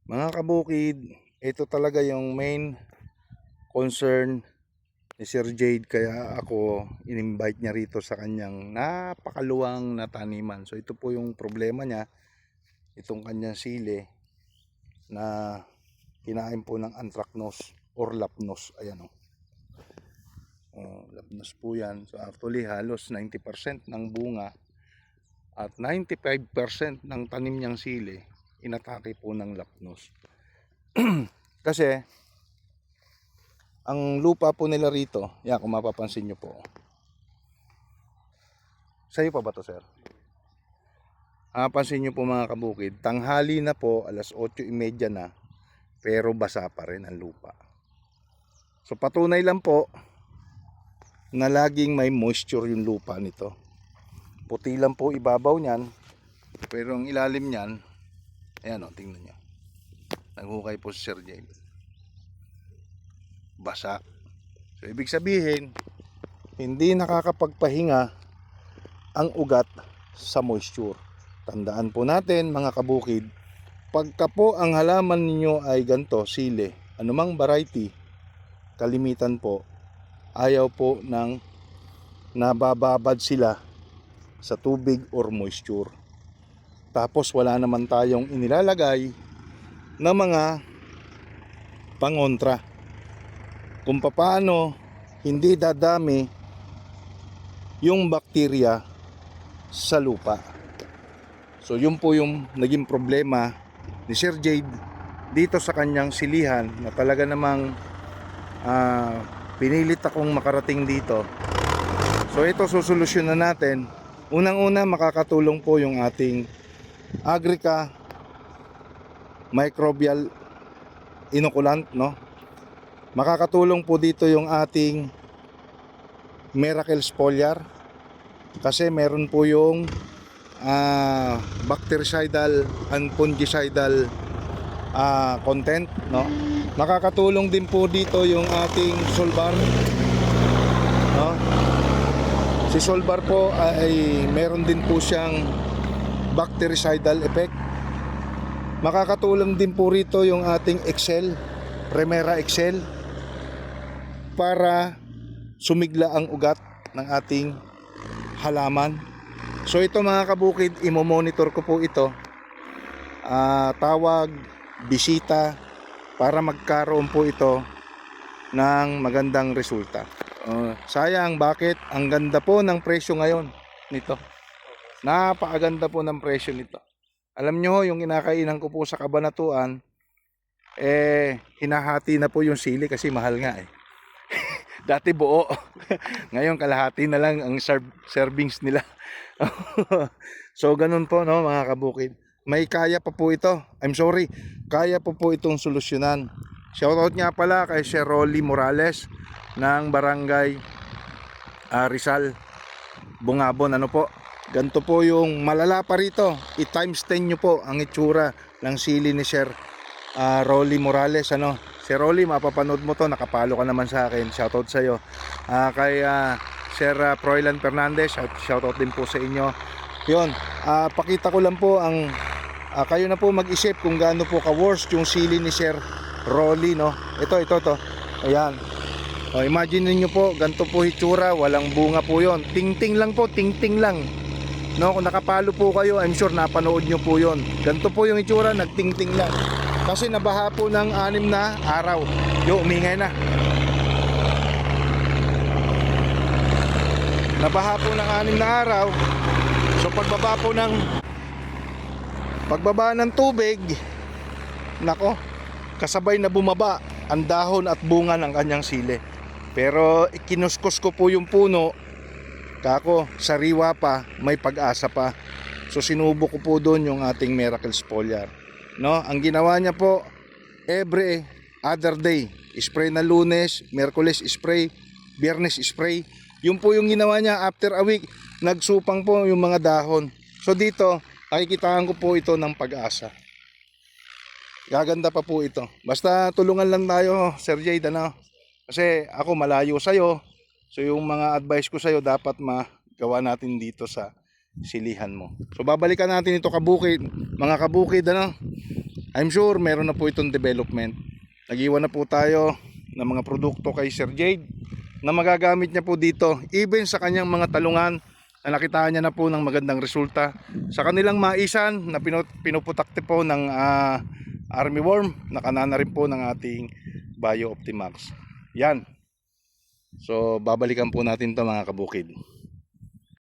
Mga kabukid, ito talaga yung main concern ni Sir Jade, kaya ako in-invite niya rito sa kanyang napakaluwang na taniman. So ito po yung problema niya, itong kanyang sili na kinain po ng anthracnose or lapnos. Ayan o. Lapnos po yan. So actually halos 90% ng bunga at 95% ng tanim niyang sili inatake po ng lapnos. Kasi ang lupa po nila rito, yan kung mapapansin nyo po. Sa'yo pa ba to, sir? Mapapansin nyo po mga kabukid, tanghali na po, alas 8:30 na, pero basa pa rin ang lupa. So patunay lang po na laging may moisture yung lupa nito. Puti lang po ibabaw niyan, pero ang ilalim niyan, ayan o, tingnan nyo. Naghukay po si Sir Jade. Basa. So ibig sabihin, hindi nakakapagpahinga ang ugat sa moisture. Tandaan po natin mga kabukid, pagka po ang halaman ninyo ay ganto, sili, anumang variety, kalimitan po, ayaw po ng nabababad sila sa tubig or moisture. Tapos wala naman tayong inilalagay na mga pangontra kung paano hindi dadami yung bakterya sa lupa. So yun po yung naging problema ni Sir Jade dito sa kanyang silihan, na talaga namang pinilit akong makarating dito. So ito susolusyonan natin. Unang-una, makakatulong po yung ating Agrica microbial inoculant, no? Makakatulong po dito yung ating Miracle Foliar, kasi meron po yung bactericidal and fungicidal content, no? Makakatulong din po dito yung ating Solvar, no? Si Solvar po ay meron din po siyang bactericidal effect. Makakatulong din po rito yung ating Excel, Primera Excel, para sumigla ang ugat ng ating halaman. So ito mga kabukid, imo-monitor ko po ito, tawag, bisita, para magkaroon po ito ng magandang resulta. Sayang, bakit? Ang ganda po ng presyo ngayon nito. Napakaganda po ng presyo nito. Alam nyo, yung kinakainan ko po sa Kabanatuan, hinahati na po yung sili kasi mahal nga eh. Dati buo. Ngayon kalahati na lang ang servings nila. So ganun po, no mga kabukid. May kaya pa po ito. Kaya po itong solusyonan. Shoutout nga pala kay Sir Rolly Morales ng Barangay Rizal, Bungabon. Ano po? Ganito po yung malala pa rito. I-times 10 nyo po ang itsura ng sili ni Sir Rolly Morales. Ano? Sir Rolly, mapapanood mo to, nakapalo ka naman sa akin. Shoutout sa iyo. Kay Sir Froilan Fernandez, shoutout din po sa inyo. Yun, pakita ko lang po ang kayo na po mag-isip kung gaano po ka-worst yung sili ni Sir Rolly, no? Ito. Ayan. Imagine niyo po, ganito po itsura, walang bunga po 'yon. Tingting lang po, tingting lang. No, kung nakapalo po kayo, I'm sure napanood nyo po 'yon. Ganito po yung itsura, nagtingting lang. Kasi nabaha po ng 6 na araw. Umingay na. Nabaha po ng 6 na araw. So pagbaba ng tubig, nako, kasabay na bumaba ang dahon at bunga ng kanyang sili. Pero kinuskos ko po yung puno, kako, sariwa pa, may pag-asa pa. So sinubok ko po doon yung ating Miracle Foliar, no? Ang ginawa niya po, every other day, spray na Lunes, Miyerkules spray, Biyernes spray. Yun po yung ginawa niya. After a week, nagsupang po yung mga dahon. So dito, nakikitaan ko po ito ng pag-asa. Gaganda pa po ito. Basta tulungan lang tayo, Sir Jade, ano? Kasi ako malayo sa'yo. So yung mga advice ko sa'yo, dapat magawa natin dito sa silihan mo. So babalikan natin ito kabukid, mga kabukid, ano? I'm sure meron na po itong development. Nag-iwan na po tayo ng mga produkto kay Sir Jade na magagamit niya po dito, even sa kanyang mga talungan na nakitaan niya na po ng magandang resulta sa kanilang maisan na pinuputakte po ng armyworm, nakana na rin po ng ating Bio Optimax. Yan. So babalikan po natin to mga kabukid.